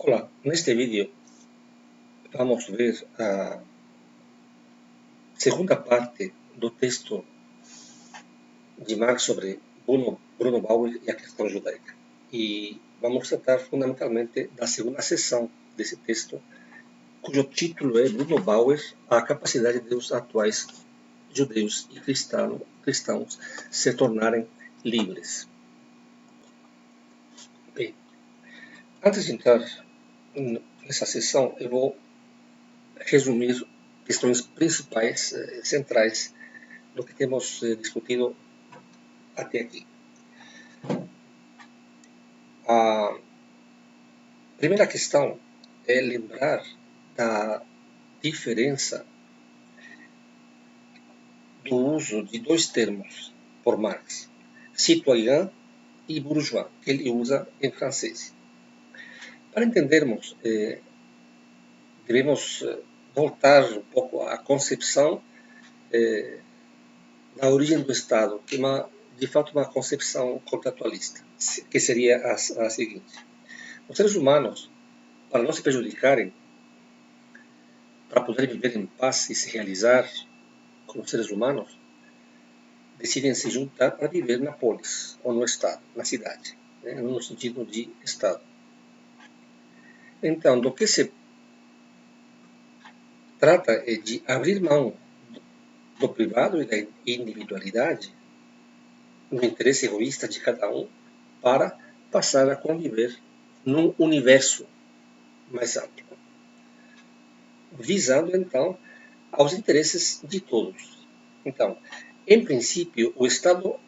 Olá, neste vídeo vamos ver a segunda parte do texto de Marx sobre Bruno Bauer e a questão judaica. E vamos tratar fundamentalmente da segunda seção desse texto, cujo título é Bruno Bauer, a capacidade dos atuais judeus e cristãos se tornarem livres. Bem, antes de entrar nessa sessão, eu vou resumir questões principais, centrais, do que temos discutido até aqui. A primeira questão é lembrar da diferença do uso de dois termos por Marx, citoyen e bourgeois, que ele usa em francês. Para entendermos, devemos voltar um pouco à concepção da origem do Estado, que é de fato uma concepção contratualista, que seria a seguinte: os seres humanos, para não se prejudicarem, para poderem viver em paz e se realizar como seres humanos, decidem se juntar para viver na polis, ou no Estado, na cidade, no sentido de Estado. Então, do que se trata é de abrir mão do privado e da individualidade, no interesse egoísta de cada um, para passar a conviver num universo mais amplo, visando então aos interesses de todos. Então, em princípio, o Estado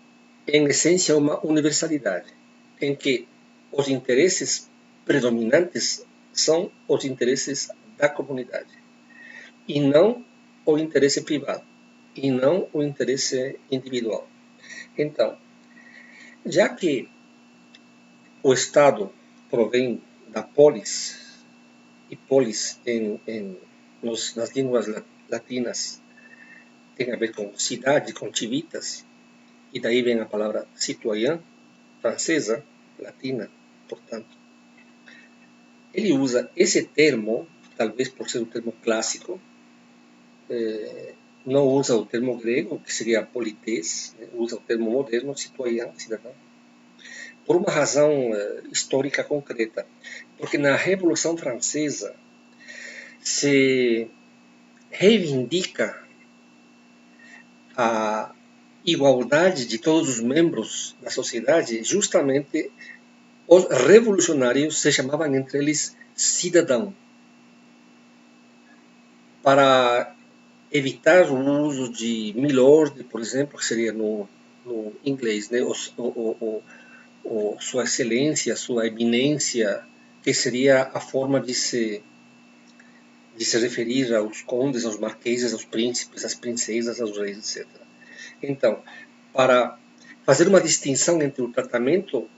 em essência é uma universalidade, em que os interesses predominantes são os interesses da comunidade, e não o interesse privado, e não o interesse individual. Então, já que o Estado provém da polis, e polis nas línguas latinas tem a ver com cidade, com civitas, e daí vem a palavra citoyen, francesa, latina, portanto. Ele usa esse termo, talvez por ser um termo clássico, não usa o termo grego, que seria polites, usa o termo moderno, citoyen, cidadão, por uma razão histórica concreta. Porque na Revolução Francesa se reivindica a igualdade de todos os membros da sociedade. Justamente os revolucionários se chamavam entre eles cidadão, para evitar o uso de milord, por exemplo, que seria no inglês, né? Sua excelência, sua eminência, que seria a forma de se referir aos condes, aos marqueses, aos príncipes, às princesas, aos reis, etc. Então, para fazer uma distinção entre o tratamento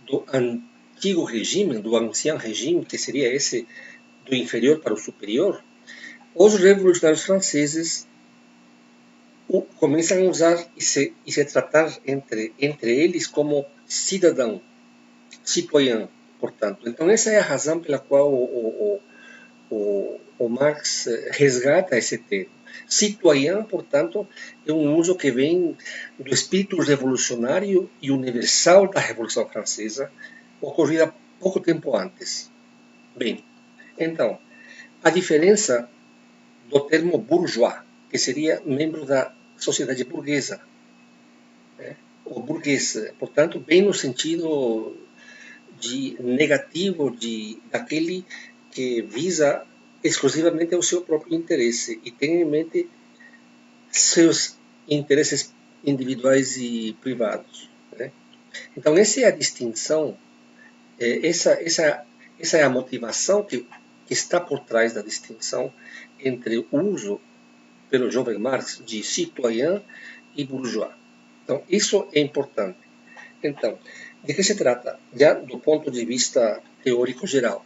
do antigo regime, do ancien regime, que seria esse do inferior para o superior, os revolucionários franceses começam a usar e se tratar entre eles como cidadão, citoyen, portanto. Então, essa é a razão pela qual o Marx resgata esse termo. Citoyen, portanto, é um uso que vem do espírito revolucionário e universal da Revolução Francesa, ocorrida pouco tempo antes. Bem, então, a diferença do termo bourgeois, que seria membro da sociedade burguesa, o burguês, portanto, bem no sentido de negativo daquele que visa exclusivamente o seu próprio interesse e tem em mente seus interesses individuais e privados. Então, essa é a distinção, essa é a motivação que está por trás da distinção entre o uso pelo jovem Marx de citoyen e bourgeois. Então, isso é importante. Então, de que se trata? Já do ponto de vista teórico geral,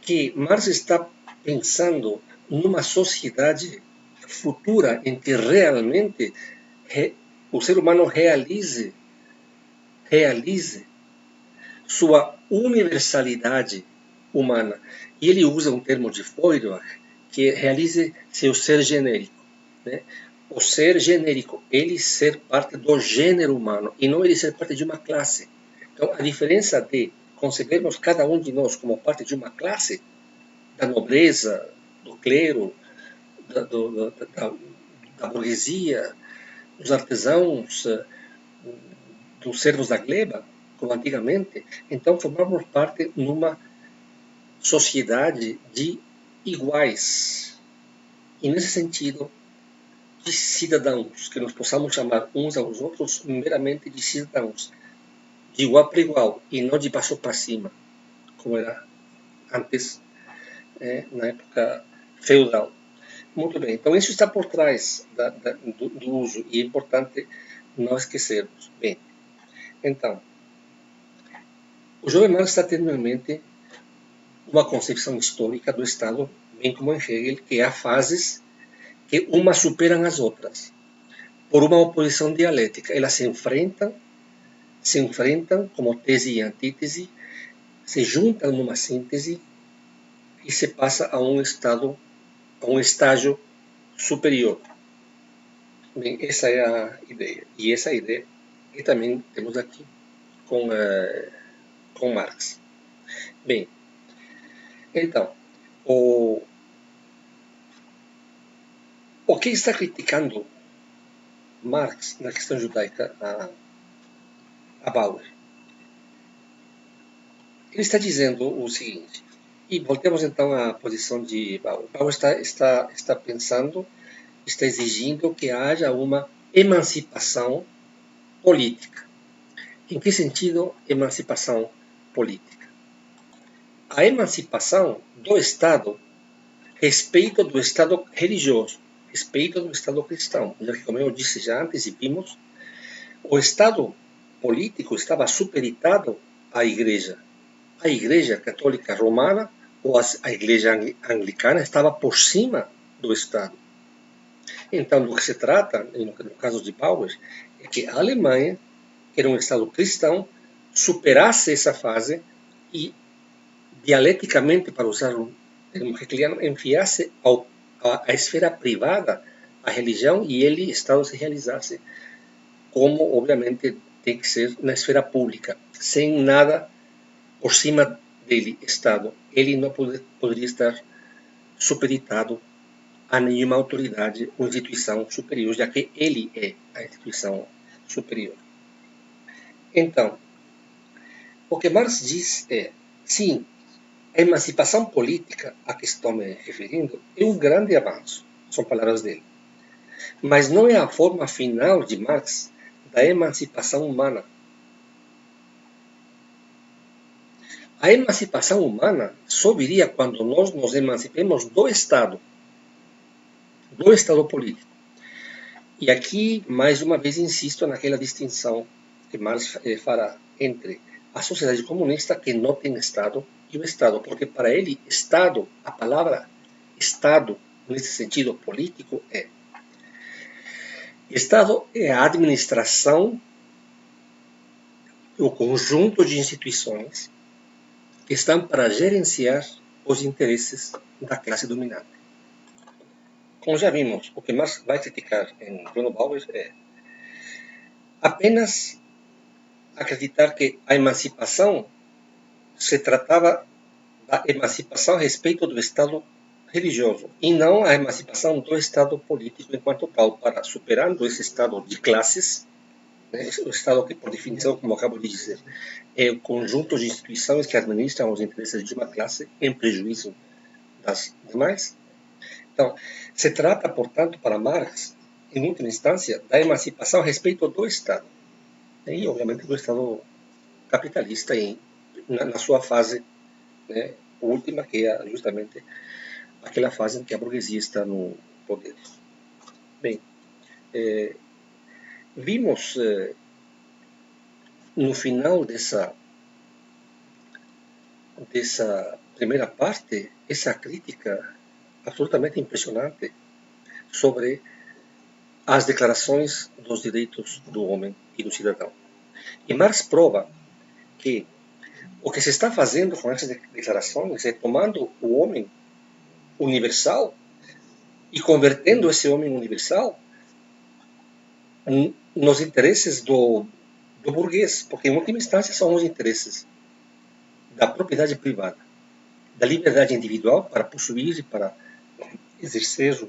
que Marx está pensando numa sociedade futura em que realmente o ser humano realize sua universalidade humana. E ele usa um termo de Feuerbach, que realize seu ser genérico. Né? O ser genérico, ele ser parte do gênero humano, e não ele ser parte de uma classe. Então, a diferença de concebermos cada um de nós como parte de uma classe, da nobreza, do clero, da burguesia, dos artesãos, dos servos da gleba, como antigamente, então formamos parte numa sociedade de iguais. E nesse sentido, de cidadãos, que nós possamos chamar uns aos outros meramente de cidadãos, de igual para igual, e não de baixo para cima, como era antes, na época feudal. Muito bem, então isso está por trás do uso, e é importante não esquecermos. Bem, então, o jovem Marx está tendo em mente uma concepção histórica do Estado, bem como em Hegel, que há fases que umas superam as outras, por uma oposição dialética. Elas se enfrentam como tese e antítese, se juntam numa síntese e se passa a um estágio superior. Bem, essa é a ideia. E essa ideia que também temos aqui com Marx. Bem, então, o que está criticando Marx na questão judaica a Bauer? Ele está dizendo o seguinte, e voltemos então à posição de Bauer. Bauer está pensando, está exigindo que haja uma emancipação política. Em que sentido emancipação política? A emancipação do Estado, respeito do Estado religioso, respeito do Estado cristão. Como eu disse já antes e vimos, o Estado político estava supeditado à Igreja. A Igreja Católica Romana ou a Igreja Anglicana estava por cima do Estado. Então, do que se trata, no caso de Bauer, é que a Alemanha, que era um Estado cristão, superasse essa fase e, dialeticamente, para usar um termo hegeliano, enfiasse à esfera privada a religião e ele, Estado, se realizasse como, obviamente, tem que ser na esfera pública, sem nada por cima dele, Estado. Ele não poderia estar supeditado a nenhuma autoridade ou instituição superior, já que ele é a instituição superior. Então, o que Marx diz é, sim, a emancipação política a que estou me referindo é um grande avanço, são palavras dele. Mas não é a forma final de Marx da emancipação humana. A emancipação humana só viria quando nós nos emancipemos do Estado político. E aqui, mais uma vez, insisto naquela distinção que Marx fará entre a sociedade comunista, que não tem Estado, e o Estado, porque para ele, Estado, a palavra Estado, nesse sentido político, Estado é a administração, o conjunto de instituições que estão para gerenciar os interesses da classe dominante. Como já vimos, o que Marx vai criticar em Bruno Bauer é apenas acreditar que a emancipação se tratava da emancipação a respeito do Estado religioso e não a emancipação do Estado político enquanto tal, para superando esse Estado de classes, né, o Estado que, por definição, como acabo de dizer, é o conjunto de instituições que administram os interesses de uma classe em prejuízo das demais. Então, se trata, portanto, para Marx, em última instância, da emancipação a respeito do Estado. E, obviamente, do Estado capitalista na sua fase, né, última, que é justamente aquela fase em que a burguesia está no poder. Bem, vimos no final dessa primeira parte essa crítica absolutamente impressionante sobre as declarações dos direitos do homem e do cidadão. E Marx prova que o que se está fazendo com essas declarações é tomando o homem universal e convertendo esse homem universal nos interesses do burguês, porque em última instância são os interesses da propriedade privada, da liberdade individual para possuir e para exercer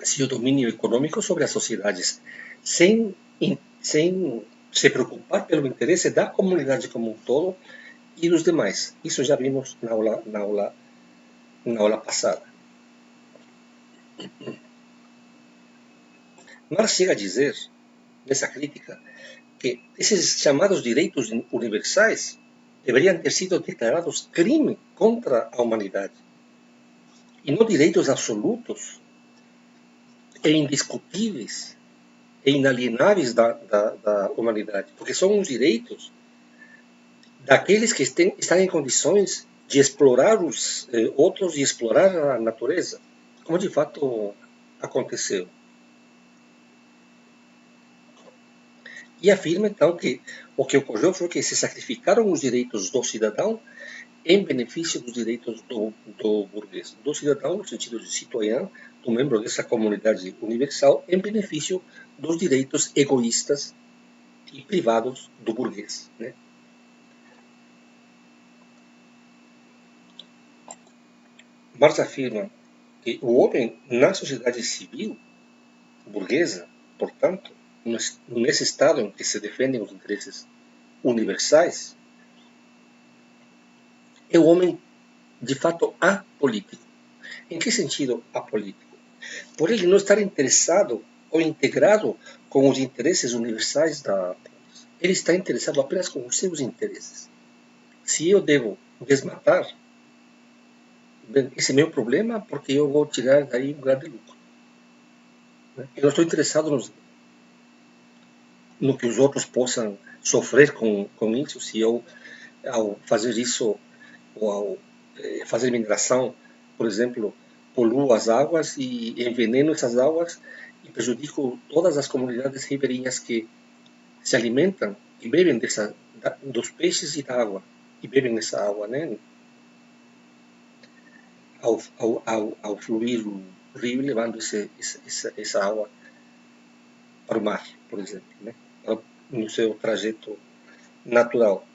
seu domínio econômico sobre as sociedades, sem se preocupar pelo interesse da comunidade como um todo e dos demais. Isso já vimos na aula passada. Marx chega a dizer, nessa crítica, que esses chamados direitos universais deveriam ter sido declarados crime contra a humanidade, e não direitos absolutos e indiscutíveis e inalienáveis da humanidade, porque são os direitos daqueles que estão em condições de explorar os outros e explorar a natureza, como de fato aconteceu. E afirma, então, que o que ocorreu foi que se sacrificaram os direitos do cidadão em benefício dos direitos do burguês, do cidadão no sentido de citoyen, do membro dessa comunidade universal, em benefício dos direitos egoístas e privados do burguês, né? Marx afirma que o homem na sociedade civil burguesa, portanto, nesse estado em que se defendem os interesses universais, é o homem de fato apolítico. Em que sentido apolítico? Por ele não estar interessado ou integrado com os interesses universais da polis. Ele está interessado apenas com os seus interesses. Se eu devo desmatar, bem, esse é meu problema, porque eu vou tirar daí um grande lucro. Eu não estou interessado no que os outros possam sofrer com isso, se eu, ao fazer isso, ou ao fazer mineração, por exemplo, poluo as águas e enveneno essas águas e prejudico todas as comunidades ribeirinhas que se alimentam e bebem dos peixes e da água, e bebem essa água, né? Ao fluir o rio, levando essa água para o mar, por exemplo, né? No seu trajeto natural.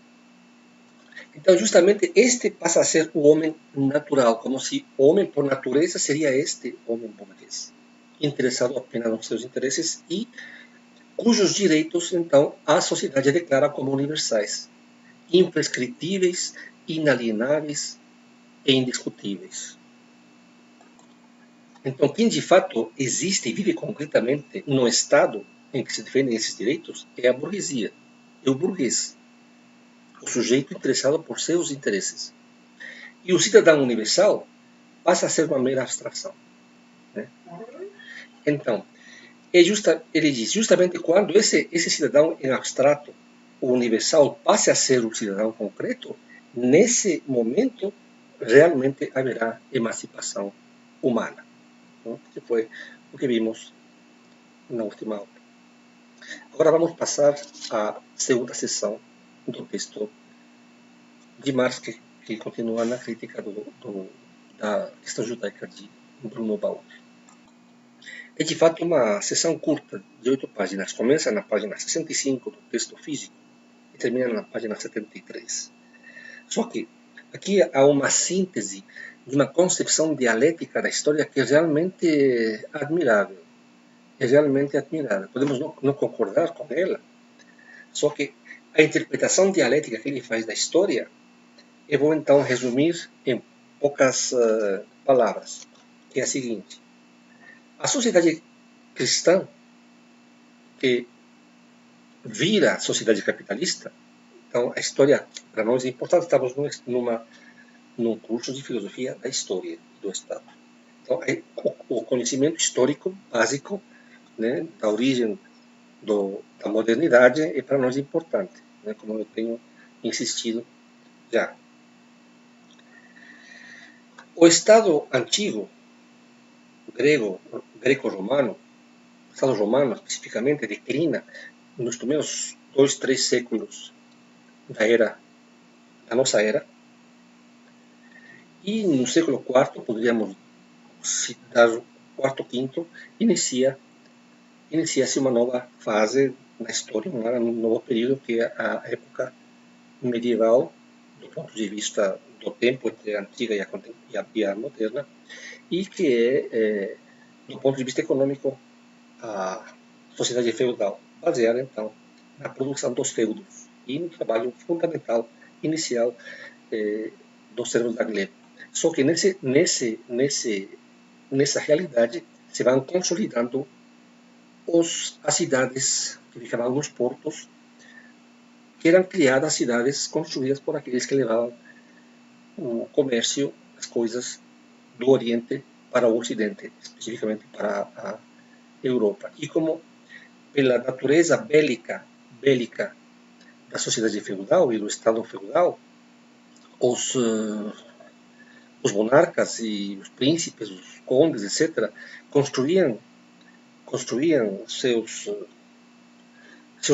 Então, justamente, este passa a ser o homem natural, como se o homem por natureza seria este homem burguês, interessado apenas nos seus interesses e cujos direitos, então, a sociedade declara como universais, imprescritíveis, inalienáveis e indiscutíveis. Então, quem de fato existe e vive concretamente no Estado em que se defendem esses direitos é a burguesia, é o burguês, o sujeito interessado por seus interesses. E o cidadão universal passa a ser uma mera abstração, né? Então, ele diz, justamente quando esse cidadão em abstrato, o universal, passe a ser o cidadão concreto, nesse momento realmente haverá emancipação humana. Que foi o que vimos na última aula. Agora vamos passar à segunda sessão do texto de Marx, que continua na crítica da questão judaica de Bruno Bauer. É de fato uma sessão curta, de 8 páginas. Começa na página 65 do texto físico e termina na página 73. Só que aqui há uma síntese de uma concepção dialética da história que é realmente admirável. É realmente admirável. Podemos não concordar com ela, só que a interpretação dialética que ele faz da história, eu vou então resumir em poucas palavras, que é a seguinte. A sociedade cristã, que vira a sociedade capitalista, então a história para nós é importante, estamos num curso de filosofia da história do Estado. Então, o conhecimento histórico básico, né, da origem da modernidade é para nós importante, né, como eu tenho insistido já. O Estado antigo, greco-romano, o Estado romano especificamente, declina nos primeiros 2, 3 séculos da era da nossa era. E no século IV, poderíamos citar o quarto, quinto, inicia-se uma nova fase na história, um novo período, que é a época medieval, do ponto de vista do tempo entre a antiga e a moderna, e que é, do ponto de vista econômico, a sociedade feudal, baseada, então, na produção dos feudos e no trabalho fundamental, inicial, dos servos da gleba. Só que nessa realidade se vão consolidando as cidades que ficavam nos portos, que eram criadas cidades construídas por aqueles que levavam o comércio, as coisas do Oriente para o Ocidente, especificamente para a Europa. E como pela natureza bélica da sociedade feudal e do Estado feudal, os monarcas e os príncipes, os condes, etc., construíam seus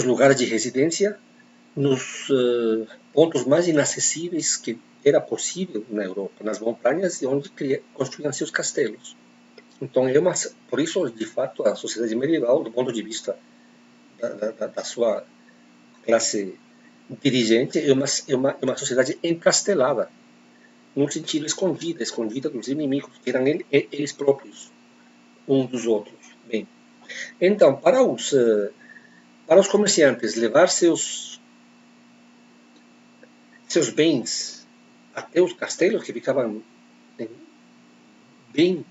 lugares de residência nos pontos mais inacessíveis que era possível na Europa, nas montanhas, onde construíam seus castelos. Então, por isso, de fato, a sociedade medieval, do ponto de vista da sua classe dirigente, é uma sociedade encastelada, no sentido escondida dos inimigos, que eram eles próprios, uns dos outros. Bem, então, para os comerciantes levar seus bens até os castelos, que ficavam bem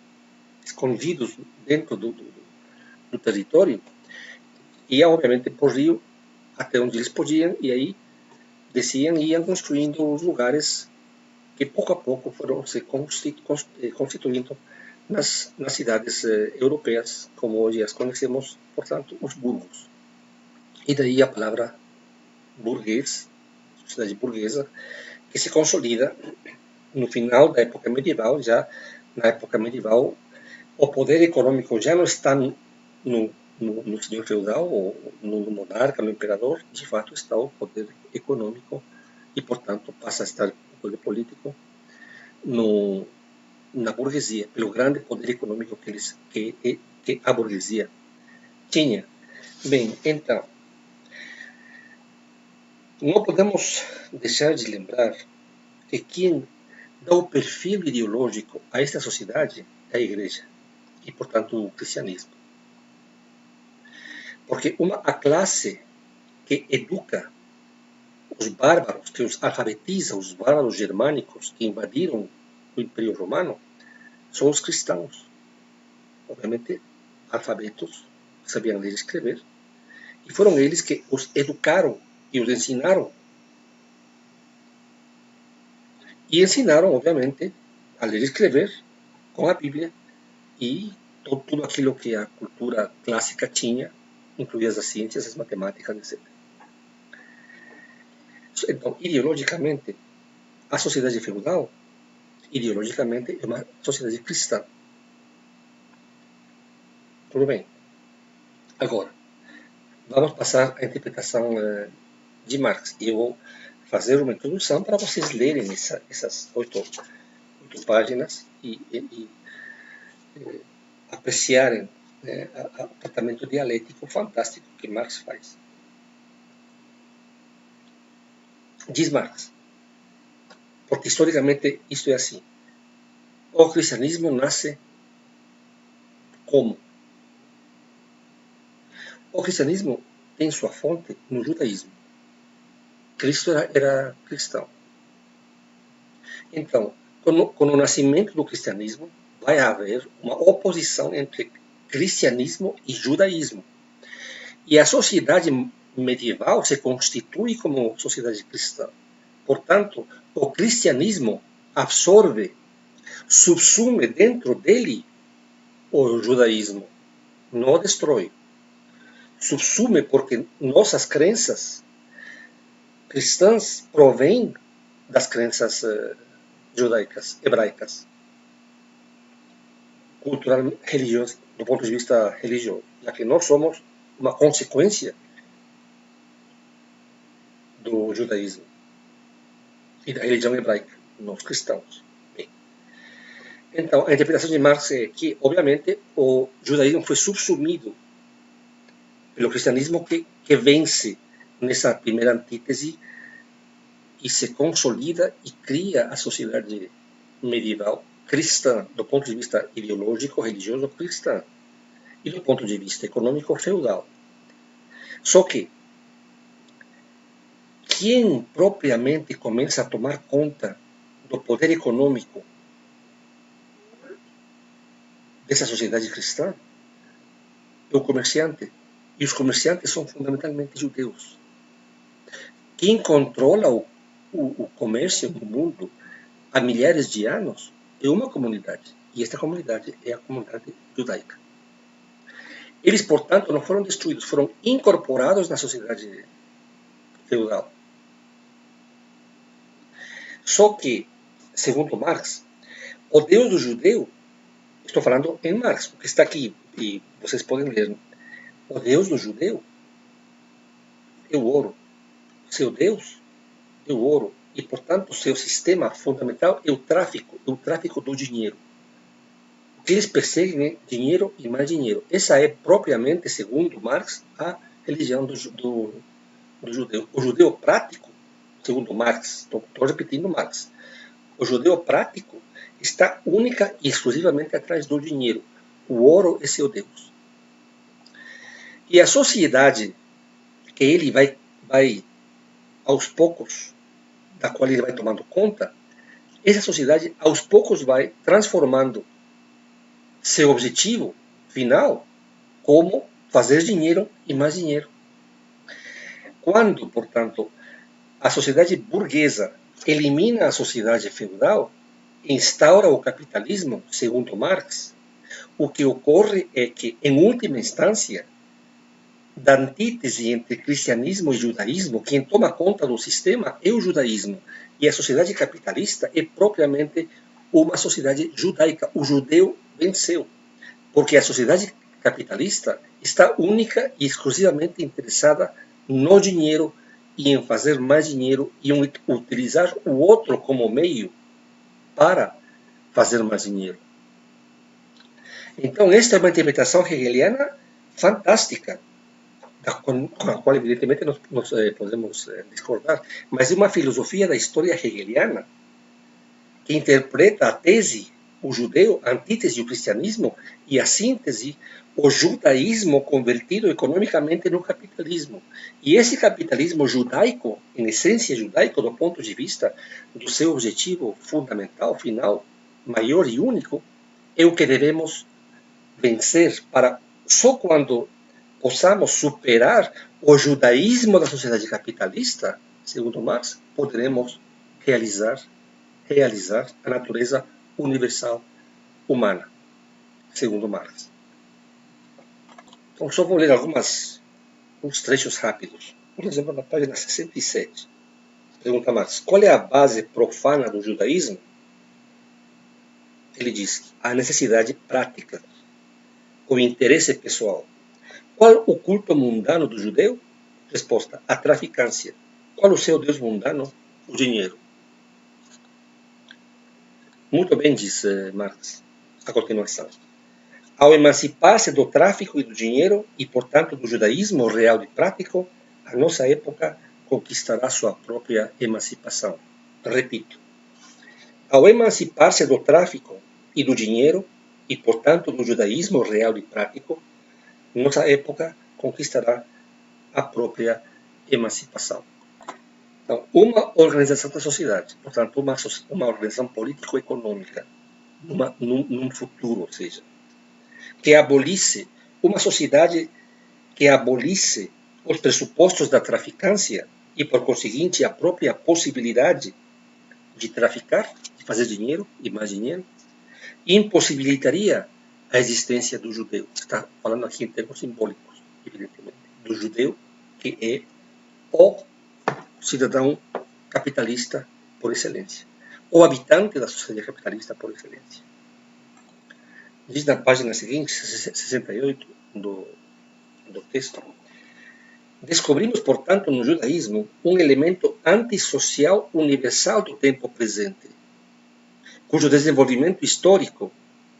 escondidos dentro do território, ia obviamente por rio até onde eles podiam, e aí desciam e iam construindo os lugares que pouco a pouco foram se constituindo nas cidades europeias, como hoje as conhecemos, portanto, os burgos. E daí a palavra burguês, sociedade burguesa, que se consolida no final da época medieval. Já na época medieval, o poder econômico já não está no senhor feudal, ou no monarca, no imperador. De fato está o poder econômico, e portanto passa a estar o poder político na burguesia, pelo grande poder econômico que a burguesia tinha. Bem, então, não podemos deixar de lembrar que quem dá o perfil ideológico a esta sociedade é a Igreja, e portanto o cristianismo. Porque a classe que educa os bárbaros, que os alfabetiza, os bárbaros germânicos que invadiram o Império Romano, são os cristãos. Obviamente, alfabetos, sabiam ler e escrever, e foram eles que os educaram e os ensinaram. E ensinaram, obviamente, a ler e escrever com a Bíblia e tudo aquilo que a cultura clássica tinha, incluídas as ciências, as matemáticas, etc. Então, ideologicamente, a sociedade feudal, ideologicamente, é uma sociedade cristã. Tudo bem. Agora, vamos passar à interpretação de Marx. Eu vou fazer uma introdução para vocês lerem essas 8 páginas e apreciarem o tratamento dialético fantástico que Marx faz. Diz Marx, porque historicamente isto é assim: o cristianismo nasce como? O cristianismo tem sua fonte no judaísmo. Cristo era cristão. Então, com o nascimento do cristianismo, vai haver uma oposição entre cristianismo e judaísmo. E a sociedade medieval se constitui como sociedade cristã. Portanto, o cristianismo absorve, subsume dentro dele o judaísmo, não o destrói. Subsume porque nossas crenças cristãs provêm das crenças judaicas, hebraicas, cultural, religioso, do ponto de vista religioso, já que nós somos uma consequência do judaísmo. e da religião hebraica, nos cristãos. Bem, então, a interpretação de Marx é que, obviamente, o judaísmo foi subsumido pelo cristianismo que vence nessa primeira antítese e se consolida e cria a sociedade medieval cristã, do ponto de vista ideológico, religioso, cristã, e do ponto de vista econômico, feudal. Só que quem propriamente começa a tomar conta do poder econômico dessa sociedade cristã é o comerciante. E os comerciantes são fundamentalmente judeus. Quem controla o comércio no mundo há milhares de anos é uma comunidade. E esta comunidade é a comunidade judaica. Eles, portanto, não foram destruídos, foram incorporados na sociedade feudal. Só que, segundo Marx, o Deus do judeu, estou falando em Marx, porque está aqui, e vocês podem ler, o Deus do judeu é o ouro. Seu Deus é o ouro. E, portanto, seu sistema fundamental é o tráfico do dinheiro. O que eles perseguem é dinheiro e mais dinheiro. Essa é propriamente, segundo Marx, a religião do judeu. O judeu prático, segundo Marx, estou repetindo Marx, o judeu prático está única e exclusivamente atrás do dinheiro. O ouro é seu Deus. E a sociedade que ele vai aos poucos, da qual ele vai tomando conta, essa sociedade aos poucos vai transformando seu objetivo final como fazer dinheiro e mais dinheiro. Quando, portanto, a sociedade burguesa elimina a sociedade feudal, instaura o capitalismo, segundo Marx, o que ocorre é que, em última instância, da antítese entre cristianismo e judaísmo, quem toma conta do sistema é o judaísmo. E a sociedade capitalista é propriamente uma sociedade judaica. O judeu venceu, porque a sociedade capitalista está única e exclusivamente interessada no dinheiro e em fazer mais dinheiro e em utilizar o outro como meio para fazer mais dinheiro. Então, esta é uma interpretação hegeliana fantástica, com a qual, evidentemente, nós podemos discordar, mas é uma filosofia da história hegeliana que interpreta a tese, o judeu, a antítese do cristianismo, e a síntese, o judaísmo convertido economicamente no capitalismo. E esse capitalismo judaico, em essência judaico, do ponto de vista do seu objetivo fundamental, final, maior e único, é o que devemos vencer para, só quando possamos superar o judaísmo da sociedade capitalista, segundo Marx, poderemos realizar a natureza universal humana, segundo Marx. Então, só vou ler uns trechos rápidos. Por exemplo, na página 67, pergunta Marx: qual é a base profana do judaísmo? Ele diz: a necessidade prática, o interesse pessoal. Qual o culto mundano do judeu? Resposta: a traficância. Qual o seu Deus mundano? O dinheiro. Muito bem, diz Marx, a continuação. Ao emancipar-se do tráfico e do dinheiro, e portanto do judaísmo real e prático, a nossa época conquistará sua própria emancipação. Repito, ao emancipar-se do tráfico e do dinheiro, e portanto do judaísmo real e prático, nossa época conquistará a própria emancipação. Então, uma organização da sociedade, portanto, uma organização político-econômica, num futuro, ou seja, que abolisse, uma sociedade que abolisse os pressupostos da traficância e, por conseguinte, a própria possibilidade de traficar, de fazer dinheiro e mais dinheiro, impossibilitaria a existência do judeu. Está falando aqui em termos simbólicos, evidentemente, do judeu, que é o cidadão capitalista por excelência, o habitante da sociedade capitalista por excelência. Diz na página seguinte, 68 do texto: Descobrimos, portanto, no judaísmo um elemento antissocial universal do tempo presente, cujo desenvolvimento histórico,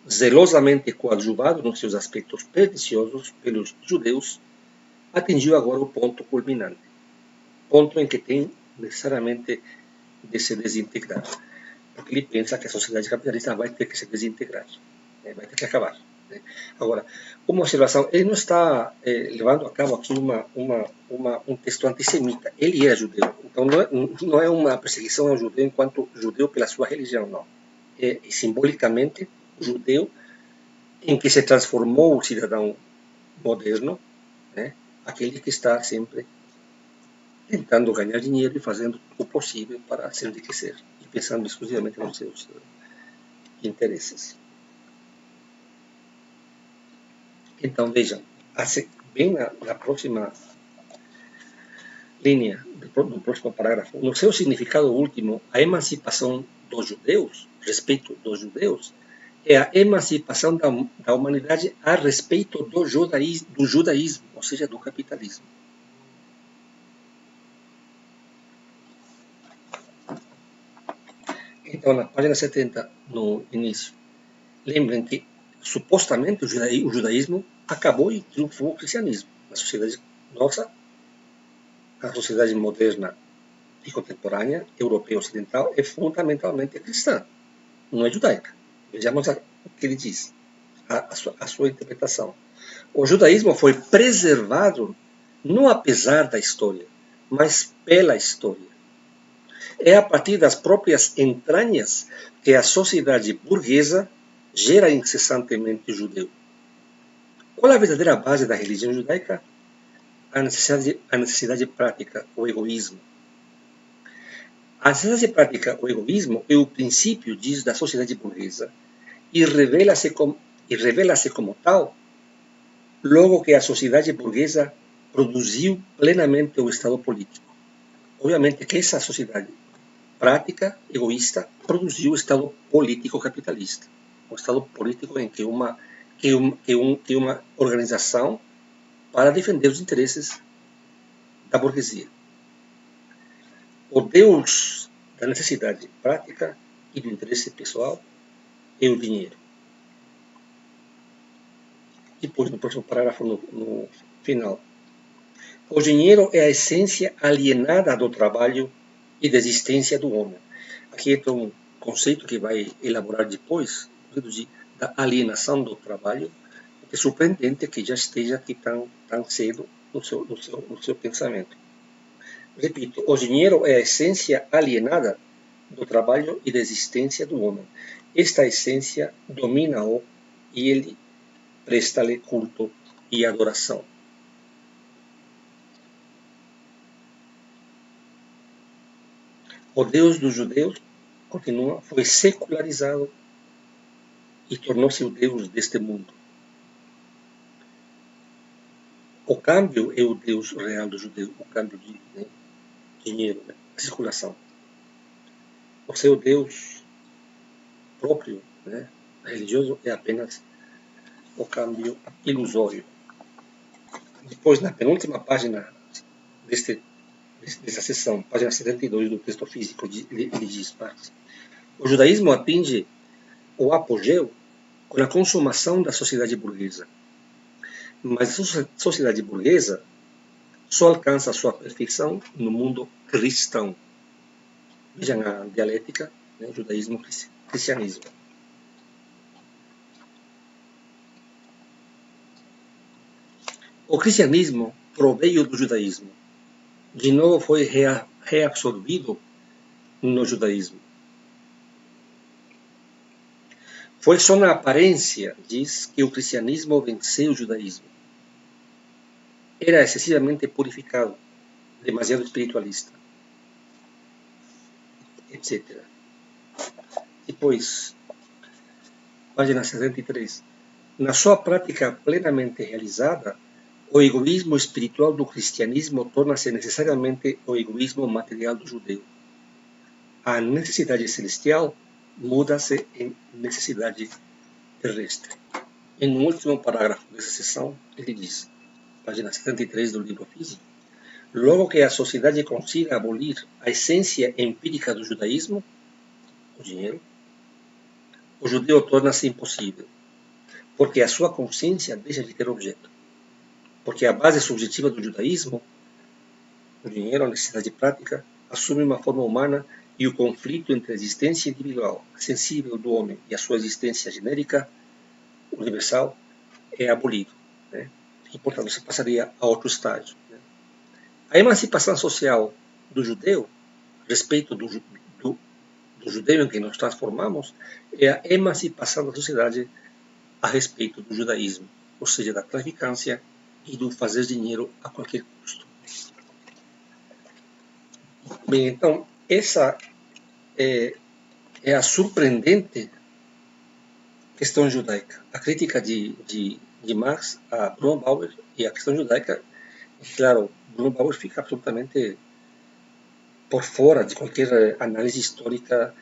zelosamente coadjuvado nos seus aspectos perniciosos pelos judeus, atingiu agora o ponto culminante, ponto em que tem necessariamente de se desintegrar, porque ele pensa que a sociedade capitalista vai ter que se desintegrar, vai ter que acabar. Agora, uma observação, ele não está levando a cabo aqui um texto antissemita, ele era judeu, então não é uma perseguição ao judeu enquanto judeu pela sua religião, não. É simbolicamente judeu em que se transformou o cidadão moderno, né, aquele que está sempre tentando ganhar dinheiro e fazendo o possível para se enriquecer e pensando exclusivamente nos seus interesses. Então, vejam, bem na próxima linha, no próximo parágrafo, no seu significado último, a emancipação dos judeus, respeito dos judeus, é a emancipação da humanidade a respeito do judaísmo, ou seja, do capitalismo. Então, na página 70, no início, lembrem que, supostamente, o judaísmo acabou e triunfou o cristianismo. Na sociedade nossa, a sociedade moderna e contemporânea, europeia ocidental, é fundamentalmente cristã, não é judaica. Vejamos o que ele diz, a sua interpretação. O judaísmo foi preservado não apesar da história, mas pela história. É a partir das próprias entranhas que a sociedade burguesa gera incessantemente judeu. Qual é a verdadeira base da religião judaica? A necessidade prática, o egoísmo. A necessidade prática, o egoísmo, é o princípio, diz, da sociedade burguesa e revela-se como tal logo que a sociedade burguesa produziu plenamente o Estado político. Obviamente que essa sociedade prática, egoísta, produziu o Estado político capitalista. O Estado político em que uma organização para defender os interesses da burguesia. O Deus da necessidade prática e do interesse pessoal é o dinheiro. Depois, no próximo parágrafo, no final. O dinheiro é a essência alienada do trabalho e da existência do homem. Aqui é um conceito que vai elaborar depois, da alienação do trabalho. É surpreendente que já esteja aqui tão cedo no seu pensamento. Repito, o dinheiro é a essência alienada do trabalho e da existência do homem. Esta essência domina-o e ele presta-lhe culto e adoração. O Deus dos judeus, continua, foi secularizado e tornou-se o Deus deste mundo. O câmbio é o Deus real do judeu, o câmbio de dinheiro, a circulação. O seu Deus próprio, religioso, é apenas o câmbio ilusório. Depois, na penúltima página dessa sessão, página 72 do texto físico, ele diz: o judaísmo atinge o apogeu com a consumação da sociedade burguesa. Mas a sociedade burguesa só alcança a sua perfeição no mundo cristão. Vejam a dialética, judaísmo-cristianismo. O cristianismo proveio do judaísmo. De novo foi reabsorvido no judaísmo. Foi só na aparência, diz, que o cristianismo venceu o judaísmo. Era excessivamente purificado, demasiado espiritualista, etc. Depois, página 73. Na sua prática plenamente realizada, o egoísmo espiritual do cristianismo torna-se necessariamente o egoísmo material do judeu. A necessidade celestial muda-se em necessidade terrestre. E no último parágrafo dessa sessão, ele diz, página 73 do livro físico, Logo que a sociedade consiga abolir a essência empírica do judaísmo, o dinheiro, o judeu torna-se impossível, porque a sua consciência deixa de ter objeto. Porque a base subjetiva do judaísmo, o dinheiro, a necessidade prática, assume uma forma humana e o conflito entre a existência individual, sensível do homem, e a sua existência genérica, universal, é abolido. Né? E, portanto, se passaria a outro estágio. Né? A emancipação social do judeu, a respeito do judeu em que nos transformamos, é a emancipação da sociedade a respeito do judaísmo, ou seja, da traficância e do fazer dinheiro a qualquer custo. Bem, então, essa é a surpreendente questão judaica. A crítica de Marx a Bruno Bauer e a questão judaica, claro, Bruno Bauer fica absolutamente por fora de qualquer análise histórica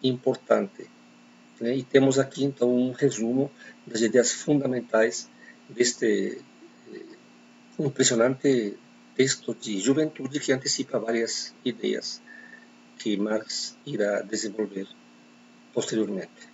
importante. Né? E temos aqui, então, um resumo das ideias fundamentais deste impressionante texto de juventude que antecipa várias ideias que Marx irá desenvolver posteriormente.